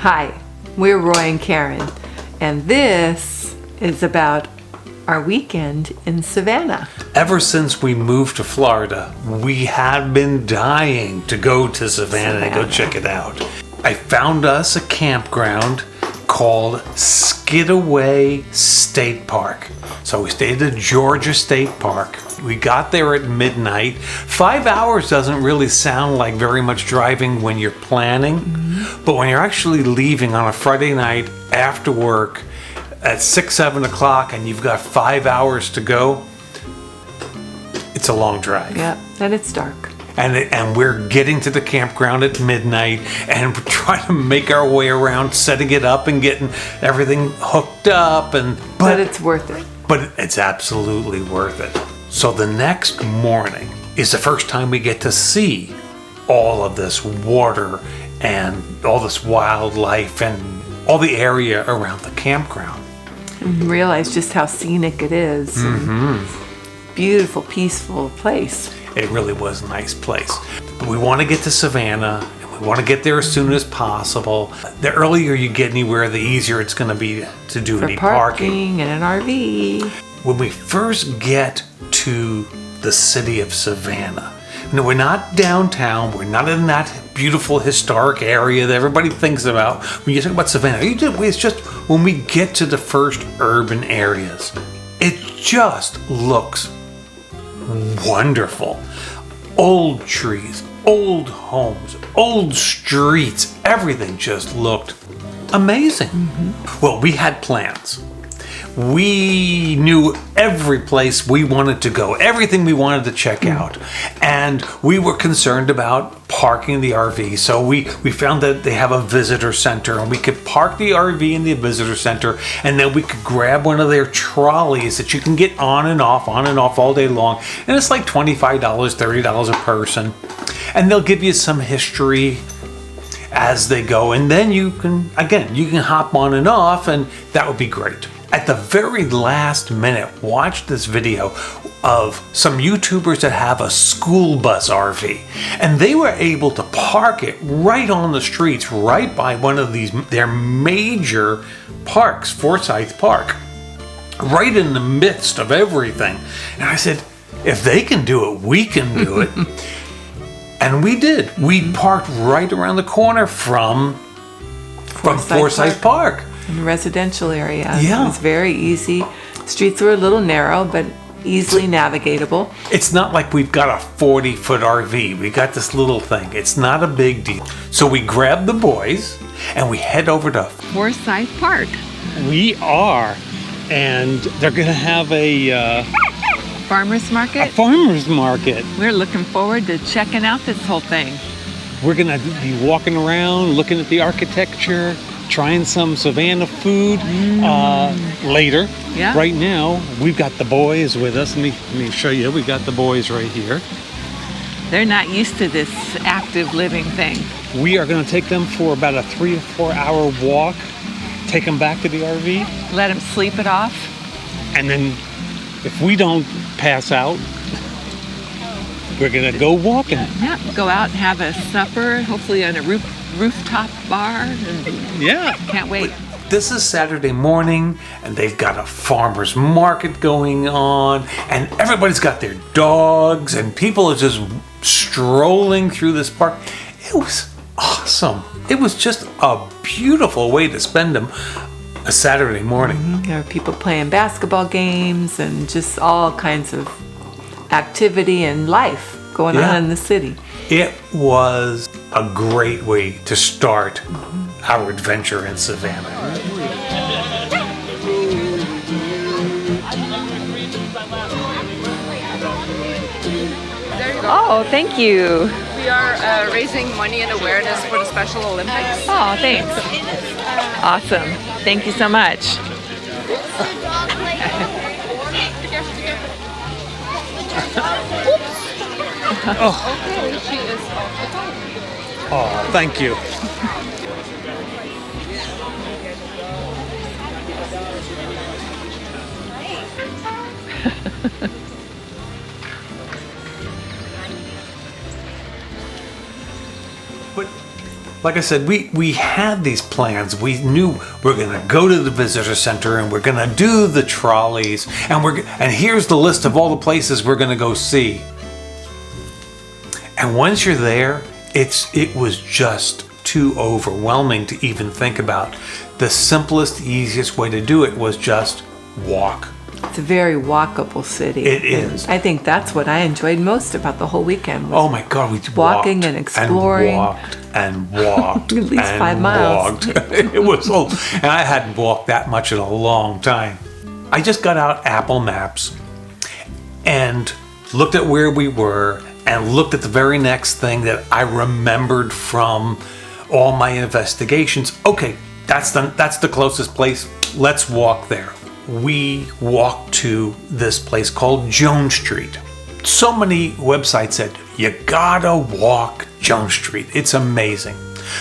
Hi, we're Roy and Karen, and this is about our weekend in Savannah. Ever since we moved to Florida, we have been dying to go to Savannah and go check it out. I found us a campground called Skidaway State Park. So we stayed at Georgia State Park. We got there at midnight. 5 hours doesn't really sound like very much driving when you're planning, but when you're actually leaving on a Friday night after work at 6, 7 o'clock and you've got 5 hours to go, it's a long drive. Yeah, and it's dark. And we're getting to the campground at midnight and we're trying to make our way around, setting it up and getting everything hooked up. But it's worth it. But it's absolutely worth it. So the next morning is the first time we get to see all of this water and all this wildlife and all the area around the campground. And realize just how scenic it is. Beautiful, peaceful place. It really was a nice place. But we want to get to Savannah, and we want to get there as soon as possible. The earlier you get anywhere, the easier it's going to be to do any parking. And an RV. When we first get to the city of Savannah, we're not downtown, we're not in that beautiful historic area that everybody thinks about when you talk about Savannah. It's just when we get to the first urban areas, it just looks wonderful. Old trees, old homes, old streets, everything just looked amazing. Well, we had plans. We knew every place we wanted to go, everything we wanted to check out. And we were concerned about parking the RV. So we found that they have a visitor center and we could park the RV in the visitor center, and then we could grab one of their trolleys that you can get on and off all day long. And it's like $25, $30 a person. And they'll give you some history as they go. And then you can hop on and off, and that would be great. At the very last minute, watch this video of some YouTubers that have a school bus RV, and they were able to park it right on the streets, right by one of their major parks, Forsyth Park, right in the midst of everything. And I said, if they can do it, we can do it. And we did. We parked right around the corner from Forsyth Park. In the residential area. Yeah. It was very easy. Streets were a little narrow, but easily navigatable. It's not like we've got a 40-foot RV. We got this little thing. It's not a big deal. So we grab the boys and we head over to Forsyth Park. We are. And they're going to have a Farmer's market. A farmer's market. We're looking forward to checking out this whole thing. We're going to be walking around, looking at the architecture, trying some Savannah food later. Yeah. Right now, we've got the boys with us. Let me show you. We got the boys right here. They're not used to this active living thing. We are going to take them for about a 3 to 4 hour walk, take them back to the RV. Let them sleep it off. And then if we don't pass out, we're going to go walking. Yeah, go out and have a supper, hopefully on a rooftop bar. And yeah. Can't wait. This is Saturday morning, and they've got a farmer's market going on, and everybody's got their dogs, and people are just strolling through this park. It was awesome. It was just a beautiful way to spend a Saturday morning. There were people playing basketball games and just all kinds of activity and life going on in the city. It was a great way to start our adventure in Savannah. Oh, thank you. We are raising money and awareness for the Special Olympics. Oh, thanks. Awesome. Thank you so much. Oh, thank you. like I said, we had these plans. We knew we're going to go to the visitor center and we're going to do the trolleys, and here's the list of all the places we're going to go see. And once you're there, it was just too overwhelming to even think about. The simplest, easiest way to do it was just walk. It's a very walkable city. It is. I think that's what I enjoyed most about the whole weekend. Oh my God, we walking walked and exploring. And walked At least 5 miles. It was and I hadn't walked that much in a long time. I just got out Apple Maps and looked at where we were and looked at the very next thing that I remembered from all my investigations. Okay, that's the closest place. Let's walk there. We walked to this place called Jones Street. So many websites said, you gotta walk Jones Street. It's amazing.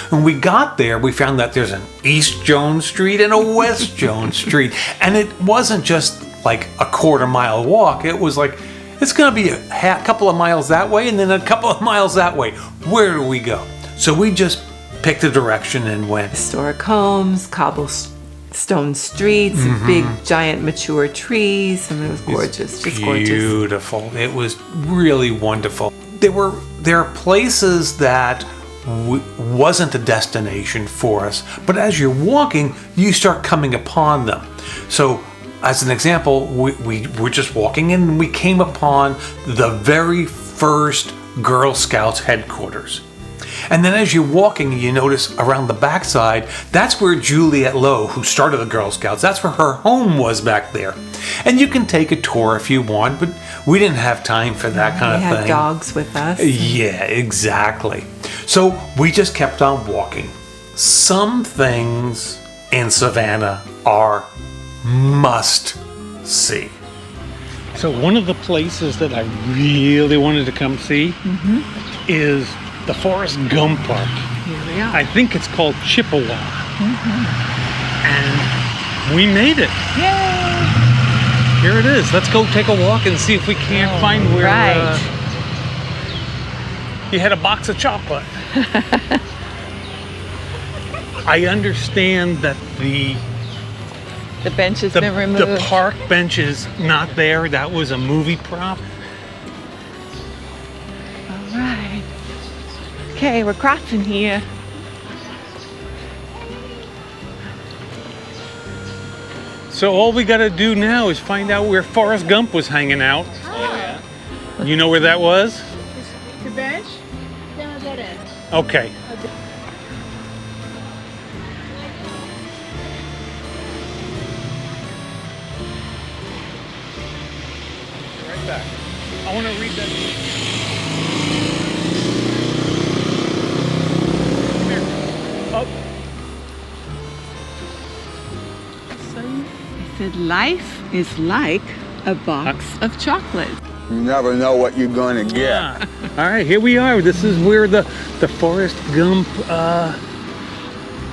When we got there, we found that there's an East Jones Street and a West Jones Street. And it wasn't just like a quarter-mile walk. It was like, it's gonna be a couple of miles that way and then a couple of miles that way. Where do we go? So we just picked a direction and went. Historic homes, cobblestone streets, big giant mature trees. I mean, it was gorgeous, just gorgeous. Beautiful. It was really wonderful. There are places that wasn't a destination for us, but as you're walking, you start coming upon them. So, as an example, we were just walking and we came upon the very first Girl Scouts headquarters. And then as you're walking, you notice around the backside, that's where Juliette Lowe, who started the Girl Scouts, that's where her home was back there. And you can take a tour if you want, but we didn't have time for that kind of thing. We had dogs with us. Yeah, exactly. So we just kept on walking. Some things in Savannah are must see. So one of the places that I really wanted to come see is the Forrest Gump Park. Here we are. I think it's called Chippewa. And we made it. Yay! Here it is. Let's go take a walk and see if we can't find where you had a box of chocolate. I understand that the bench has been removed. The park bench is not there. That was a movie prop. All right. Okay, we're crossing here. So all we got to do now is find out where Forrest Gump was hanging out. Oh, yeah. You know where that was? The bench? No, that is. Okay. Right back. I want to read that. Up. I said, life is like a box of chocolate. You never know what you're going to get. Yeah. All right, here we are. This is where the Forrest Gump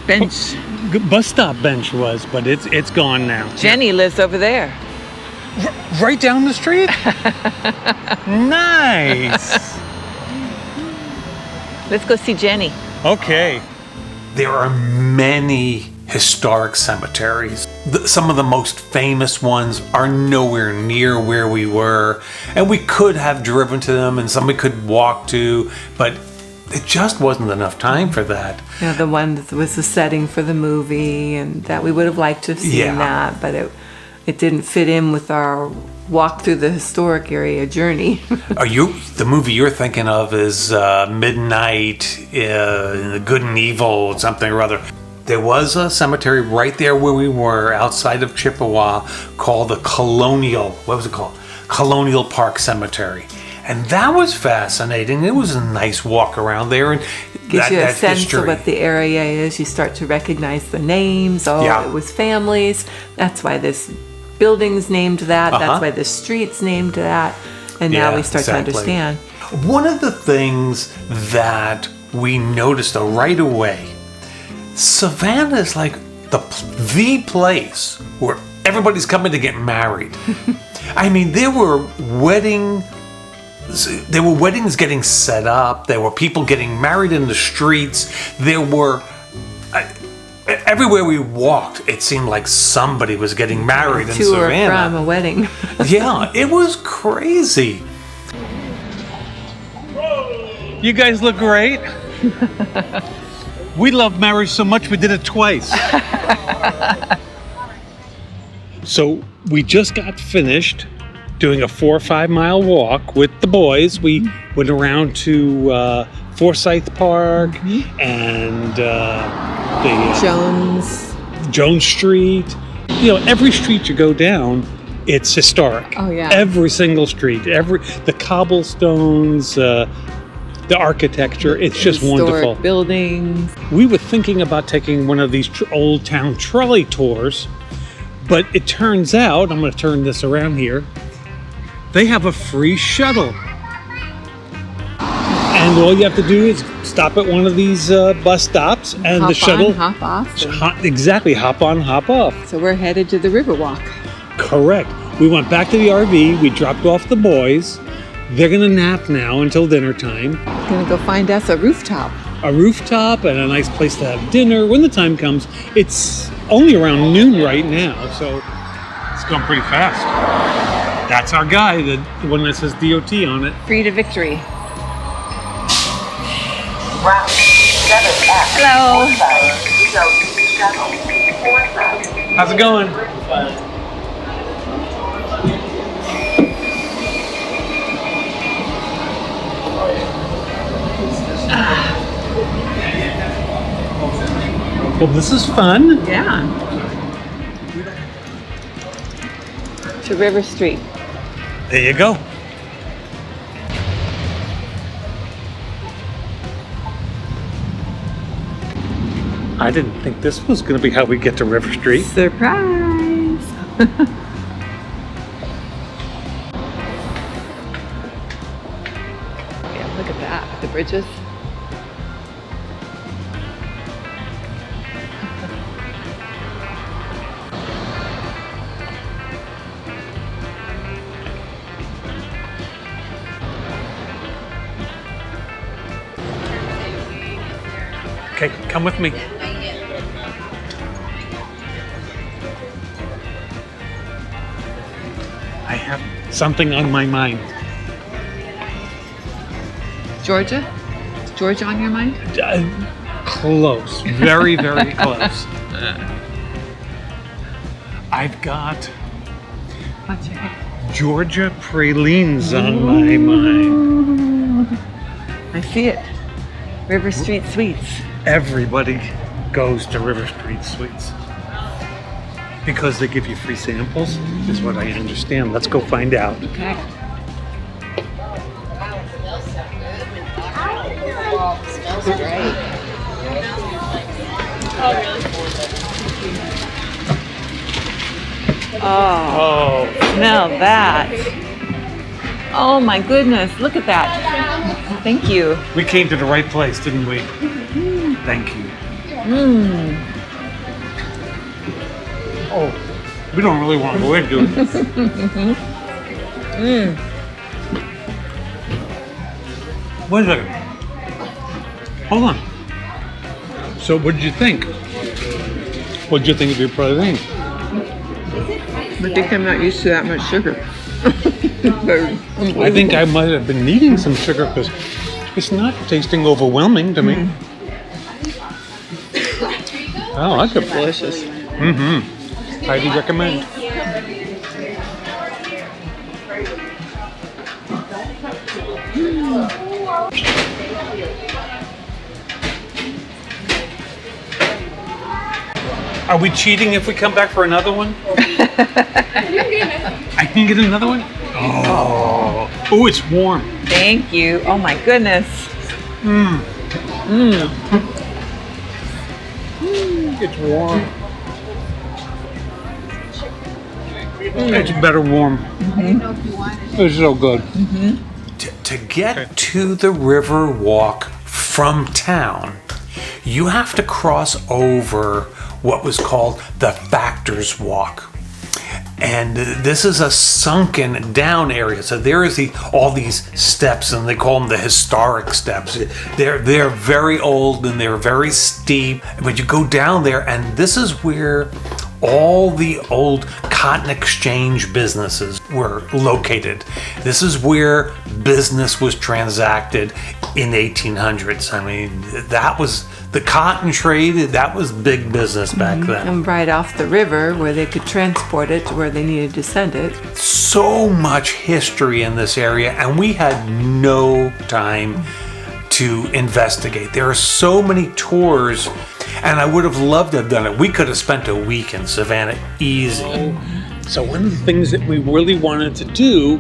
Bench. bus stop bench was, but it's gone now. Jenny lives over there. Right down the street? Nice. Let's go see Jenny. Okay. There are many historic cemeteries. Some of the most famous ones are nowhere near where we were, and we could have driven to them and some we could walk to, but it just wasn't enough time for that. You know, the one that was the setting for the movie, and that we would have liked to have seen that, but it didn't fit in with our walk through the historic area journey. The movie you're thinking of is Midnight, The Good and Evil, something or other. There was a cemetery right there where we were, outside of Chippewa, called the Colonial Park Cemetery. And that was fascinating. It was a nice walk around there. And gives you a sense history of what the area is. You start to recognize the names. It was families. That's why this building's named that. That's why this street's named that. And now we start to understand. One of the things that we noticed right away, Savannah is like the place where everybody's coming to get married. I mean, there were wedding there were weddings getting set up. There were people getting married in the streets. There were everywhere we walked, it seemed like somebody was getting married in Savannah. To or from a wedding. Yeah, it was crazy. You guys look great. We love marriage so much we did it twice. So we just got finished doing a 4 or 5 mile walk with the boys. We went around to Forsyth Park and Jones Street. You know, every street you go down, it's historic. Oh yeah. Every single street, the cobblestones, the architecture, it's just historic wonderful. Buildings. We were thinking about taking one of these old town trolley tours, but it turns out, I'm going to turn this around here, they have a free shuttle. And all you have to do is stop at one of these bus stops and the shuttle. Hop on, hop off. Exactly, hop on, hop off. So we're headed to the Riverwalk. Correct. We went back to the RV, we dropped off the boys. They're gonna nap now until dinner time. Gonna go find us a rooftop. A rooftop and a nice place to have dinner when the time comes. It's only around noon right now, so it's going pretty fast. That's our guy, the one that says DOT on it. Free to victory. Route 7F. Hello. Shuttle. How's it going? Well, this is fun. Yeah. To River Street. There you go. I didn't think this was going to be how we get to River Street. Surprise! Yeah, look at that. The bridges. Okay, come with me. I have something on my mind. Georgia? Is Georgia on your mind? Close. Very, very close. I've got What's your Georgia Pralines on my mind. I see it. River Street Sweets. Everybody goes to River Street Sweets because they give you free samples, is what I understand. Let's go find out. Okay. Smells great. Oh, smell that. Oh my goodness, look at that. Thank you. We came to the right place, didn't we? Thank you. Oh, we don't really want to go in, do we? Wait a second. Hold on. So what did you think? What did you think of your praline? I think I'm not used to that much sugar. I think I might have been needing some sugar because it's not tasting overwhelming to me. I like it. Delicious. Highly recommend. Are we cheating if we come back for another one? I can get another one? Oh, it's warm. Thank you. Oh my goodness. It's warm. It's better warm. It's so good. To get to the river walk from town, you have to cross over what was called the Factors Walk. And this is a sunken down area. So there is all these steps, and they call them the historic steps. They're very old and they're very steep. But you go down there, and this is where all the old cotton exchange businesses were located. This is where business was transacted in 1800s. I mean, that was the cotton trade. That was big business back then. And right off the river where they could transport it to where they needed to send it. So much history in this area, and we had no time to investigate. There are so many tours, and I would have loved to have done it. We could have spent a week in Savannah easy. So one of the things that we really wanted to do,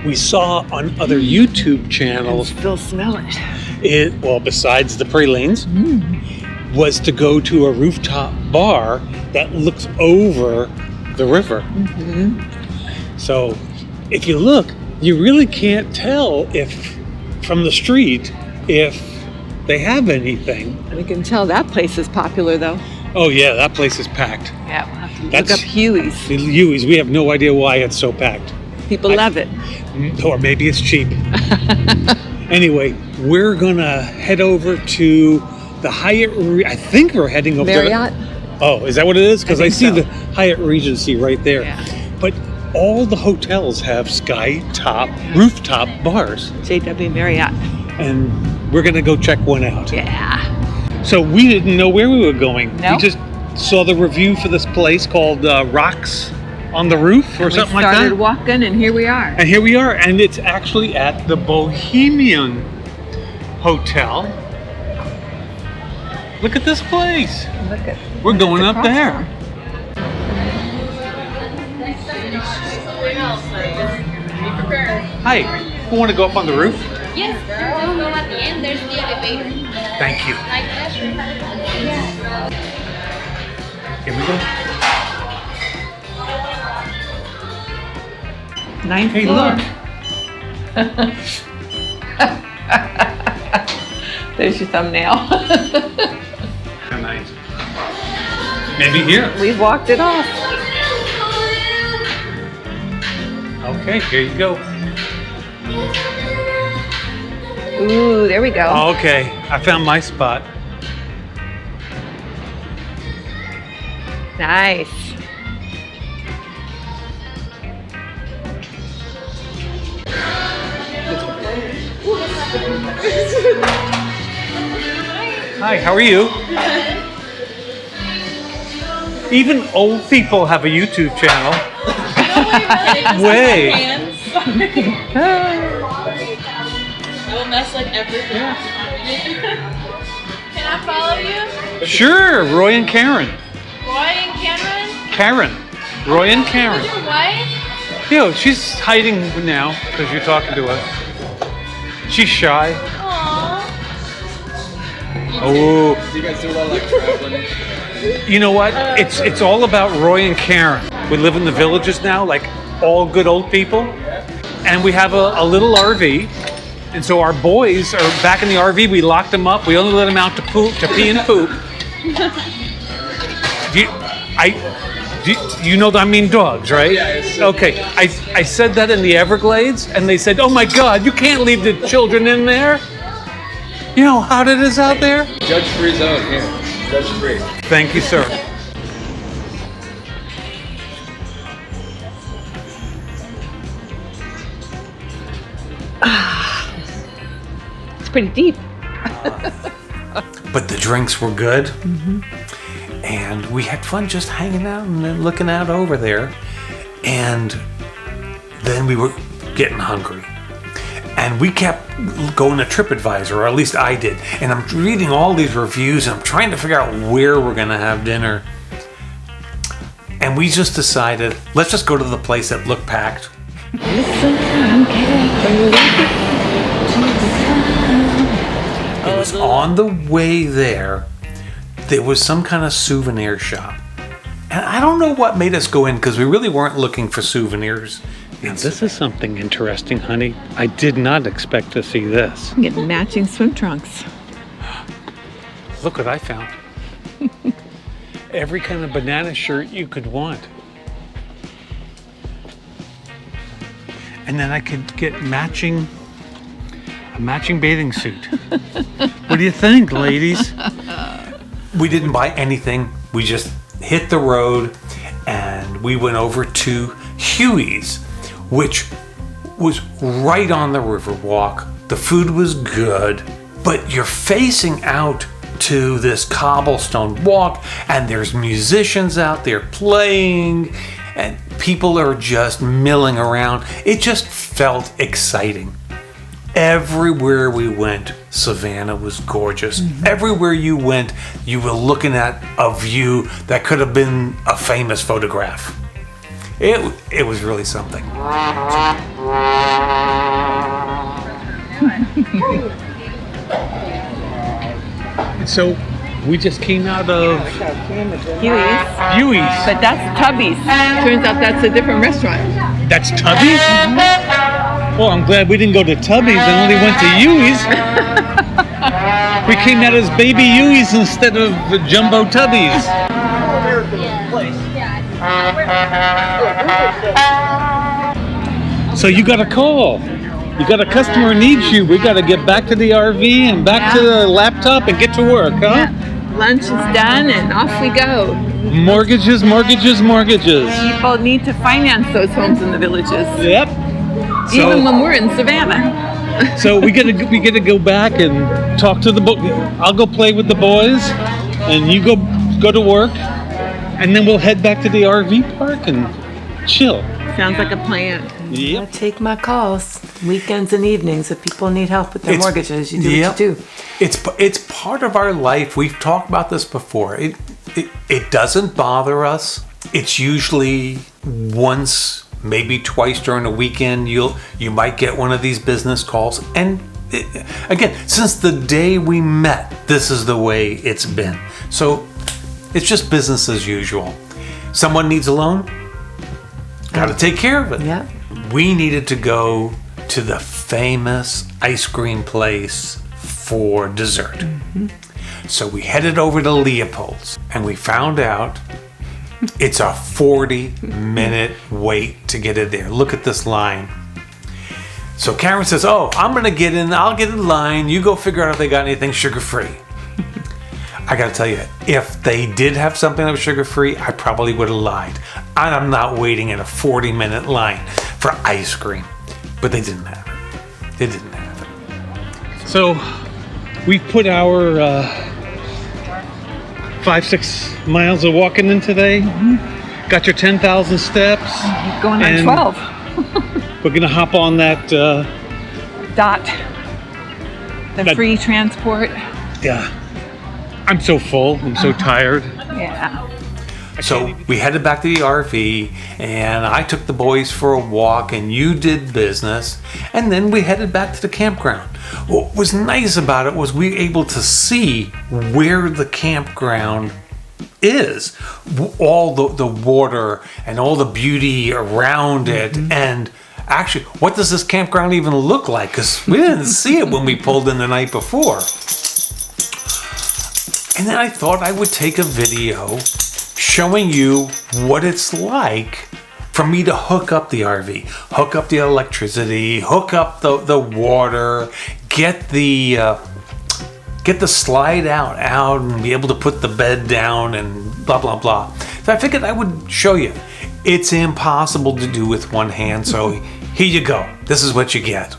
we saw on other YouTube channels. Still smell it. Well, besides the Pralines, was to go to a rooftop bar that looks over the river. So if you look, you really can't tell if from the street if they have anything. We can tell that place is popular though. Oh yeah, that place is packed. Yeah, we'll have to look up Huey's. Huey's, we have no idea why it's so packed. People love it. Or maybe it's cheap. Anyway, we're gonna head over to the Hyatt, I think we're heading over Marriott? Oh, is that what it is? Because I see so. the Hyatt Regency right there. Yeah. But all the hotels have rooftop bars. JW Marriott. And we're gonna go check one out. Yeah. So we didn't know where we were going. No. We just saw the review for this place called Rocks on the Roof or something like that. We started walking and here we are. And here we are, and it's actually at the Bohemian Hotel. Look at this place. We're going up there. Hi, you want to go up on the roof? Yes, we'll go at the end. There's the elevator. Thank you. Like that. Here we go. Ninth Hey, floor. look. There's your thumbnail. Nice. Maybe here. We've walked it off. Okay, here you go. Ooh, there we go. Okay, I found my spot. Nice. Hi, how are you? Even old people have a YouTube channel. Way. I will mess like everything. Can I follow you? Sure, Roy and Karen. Roy and Cameron? Karen. Roy and Karen. Your wife? Yo, she's hiding now because you're talking to us. She's shy. Aww. Oh. Do you guys do a lot of like traveling? You know what? It's all about Roy and Karen. We live in the villages now, like all good old people. And we have a little RV. And so our boys are back in the RV. We locked them up. We only let them out to pee and poop. You know, I mean dogs, right? Yeah. Okay. I said that in the Everglades, and they said, "Oh my God, you can't leave the children in there." You know how hot it is out there? Judge-free zone here. Judge-free. Thank you, sir. It's pretty deep. But the drinks were good. And we had fun just hanging out and then looking out over there. And then we were getting hungry. And we kept going to TripAdvisor, or at least I did. And I'm reading all these reviews and I'm trying to figure out where we're going to have dinner. And we just decided, let's just go to the place that looked packed. It was on the way there. There was some kind of souvenir shop. And I don't know what made us go in because we really weren't looking for souvenirs. Now, this is something interesting, honey. I did not expect to see this. Get matching swim trunks. Look what I found. Every kind of banana shirt you could want. and then I could get a matching bathing suit. What do you think, ladies? We didn't buy anything. We just hit the road and we went over to Huey's, which was right on the Riverwalk. The food was good, but you're facing out to this cobblestone walk and there's musicians out there playing and people are just milling around. It just felt exciting. Everywhere we went, Savannah was gorgeous. Mm-hmm. Everywhere you went, you were looking at a view that could have been a famous photograph. It was really something. So we just came out of Huey's. But that's Tybee. Turns out that's a different restaurant. That's Tybee? Mm-hmm. Well, I'm glad we didn't go to Tybee and only went to Huey's. We came out as baby Huey's instead of jumbo Tybbees. So you got a call. You got a customer needs you. We got to get back to the RV and back to the laptop and get to work, huh? Yeah. Lunch is done and off we go. Mortgages. People need to finance those homes in the villages. Yep. Even when we're in Savannah. So we get to go back and talk to the I'll go play with the boys, and you go to work, and then we'll head back to the RV park and chill. Sounds like a plan. Yep. I take my calls weekends and evenings if people need help with their mortgages. You do what you do. It's part of our life. We've talked about this before. It doesn't bother us. It's usually once, maybe twice during the weekend. You might get one of these business calls. And again, since the day we met, this is the way it's been. So it's just business as usual. Someone needs a loan. Got to take care of it. Yeah. We needed to go to the famous ice cream place for dessert. Mm-hmm. So we headed over to Leopold's and we found out it's a 40-minute wait to get in there. Look at this line. So Karen says, I'm going to get in. I'll get in line. You go figure out if they got anything sugar-free. I got to tell you, if they did have something that was sugar-free, I probably would have lied. I'm not waiting in a 40-minute line for ice cream. But they didn't have it. They didn't have it. So we put our 5-6 miles of walking in today. Mm-hmm. Got your 10,000 steps. Going on 12. We're going to hop on that... The free transport. Yeah. I'm so full. I'm so tired. Yeah. So we headed back to the RV, and I took the boys for a walk, and you did business, and then we headed back to the campground. What was nice about it was we were able to see where the campground is, all the water and all the beauty around it, mm-hmm. and actually, what does this campground even look like? Because we didn't see it when we pulled in the night before. And then I thought I would take a video showing you what it's like for me to hook up the RV, hook up the electricity, hook up the water, get the slide out and be able to put the bed down and blah, blah, blah. So I figured I would show you. It's impossible to do with one hand, so here you go. This is what you get.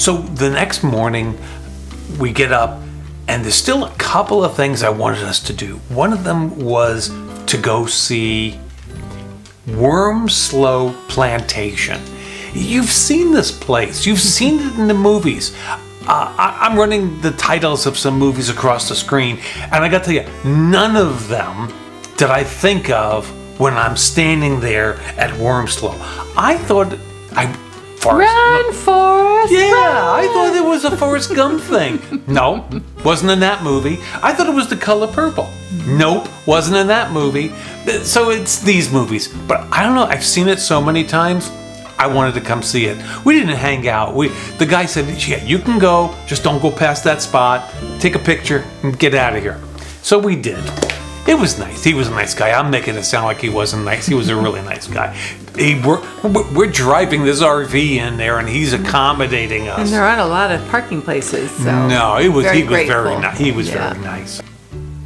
So the next morning, we get up, and there's still a couple of things I wanted us to do. One of them was to go see Wormsloe Plantation. You've seen this place. You've seen it in the movies. I'm running the titles of some movies across the screen, and I got to tell you, none of them did I think of when I'm standing there at Wormsloe. I thought Forrest. Run, Forrest! Yeah, run. I thought it was a Forrest Gump thing. Nope, wasn't in that movie. I thought it was The Color Purple. Nope, wasn't in that movie. So it's these movies. But I don't know, I've seen it so many times, I wanted to come see it. We didn't hang out. The guy said, yeah, you can go, just don't go past that spot, take a picture, and get out of here. So we did. It was nice. He was a nice guy. I'm making it sound like he wasn't nice. He was a really nice guy. We're driving this RV in there, and he's accommodating us. And there aren't a lot of parking places, so no, he was very grateful. He was very nice.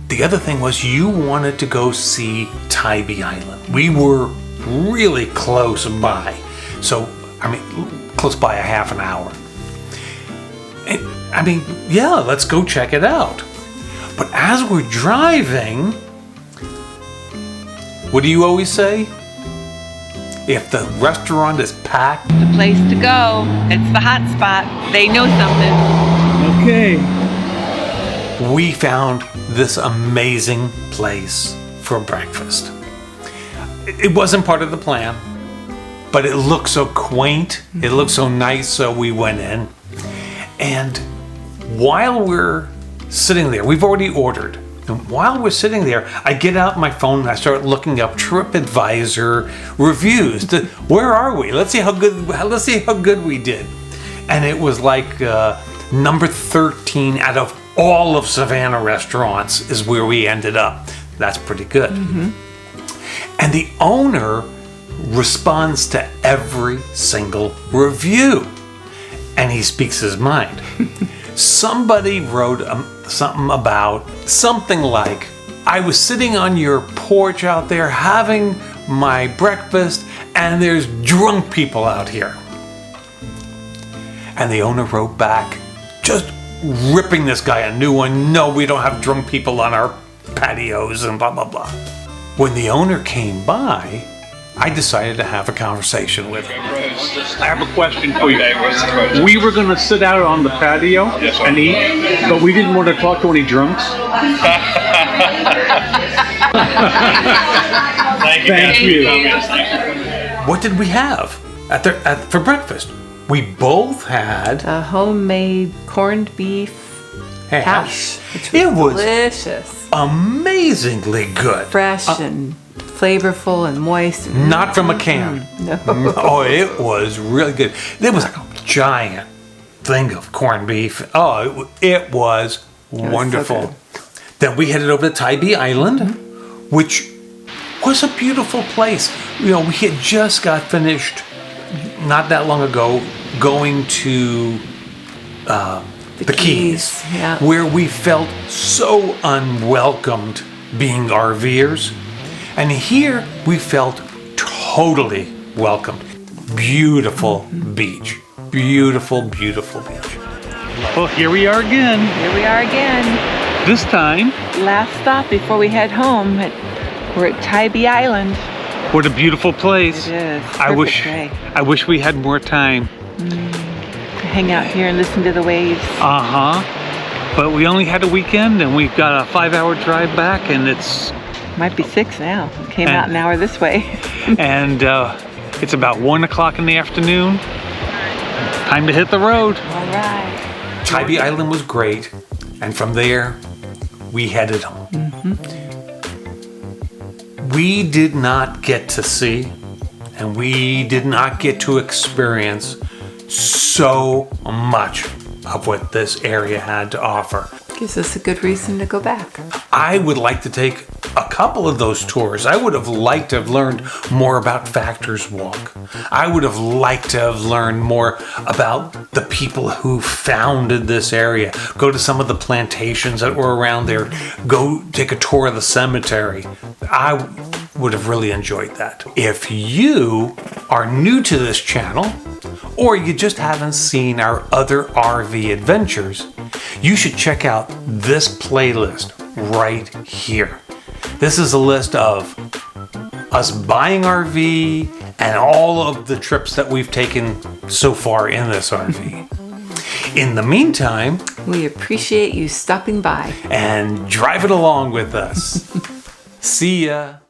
The other thing was you wanted to go see Tybee Island. We were really close by. So, close by a half an hour. And, yeah, let's go check it out. But as we're driving, what do you always say? If the restaurant is packed, The place to go. It's the hot spot. They know something. okay. We found this amazing place for breakfast. It wasn't part of the plan, but it looked so quaint. It looked so nice, so we went in. And while we're sitting there, we've already ordered. And while we're sitting there, I get out my phone and I start looking up TripAdvisor reviews. Where are we? Let's see how good we did. And it was like number 13 out of all of Savannah restaurants is where we ended up. That's pretty good. Mm-hmm. And the owner responds to every single review, and he speaks his mind. Somebody wrote something like, I was sitting on your porch out there having my breakfast, and there's drunk people out here. And the owner wrote back, just ripping this guy a new one. No, we don't have drunk people on our patios and blah, blah, blah. When the owner came by, I decided to have a conversation with him. I have a question for you. We were going to sit out on the patio and eat, but we didn't want to talk to any drunks. Thank you. What did we have for breakfast? We both had a homemade corned beef hash. Which was delicious. Amazingly good. Fresh and flavorful and moist. Not from a can. No. Oh, it was really good. There was like a giant thing of corned beef. Oh, it was wonderful. So then we headed over to Tybee Island, which was a beautiful place. We had just got finished not that long ago going to the Keys, where we felt so unwelcomed being RVers. And here we felt totally welcomed. Beautiful beach. Beautiful, beautiful beach. Well, here we are again. Here we are again. This time. Last stop before we head home. We're at Tybee Island. What a beautiful place. It is. I wish we had more time. Hang out here and listen to the waves. But we only had a weekend and we've got a 5-hour drive back, and it's... Might be 6 now. Came out an hour this way. And it's about 1 o'clock in the afternoon. Time to hit the road. All right. Tybee Island was great. And from there, we headed home. We did not get to see, and we did not get to experience so much of what this area had to offer. Gives us a good reason to go back. I would like to take a couple of those tours. I would have liked to have learned more about Factor's Walk. I would have liked to have learned more about the people who founded this area. Go to some of the plantations that were around there. Go take a tour of the cemetery. I would have really enjoyed that. If you are new to this channel, or you just haven't seen our other RV adventures, you should check out this playlist right here. This is a list of us buying RV and all of the trips that we've taken so far in this RV. In the meantime, we appreciate you stopping by and driving along with us. See ya.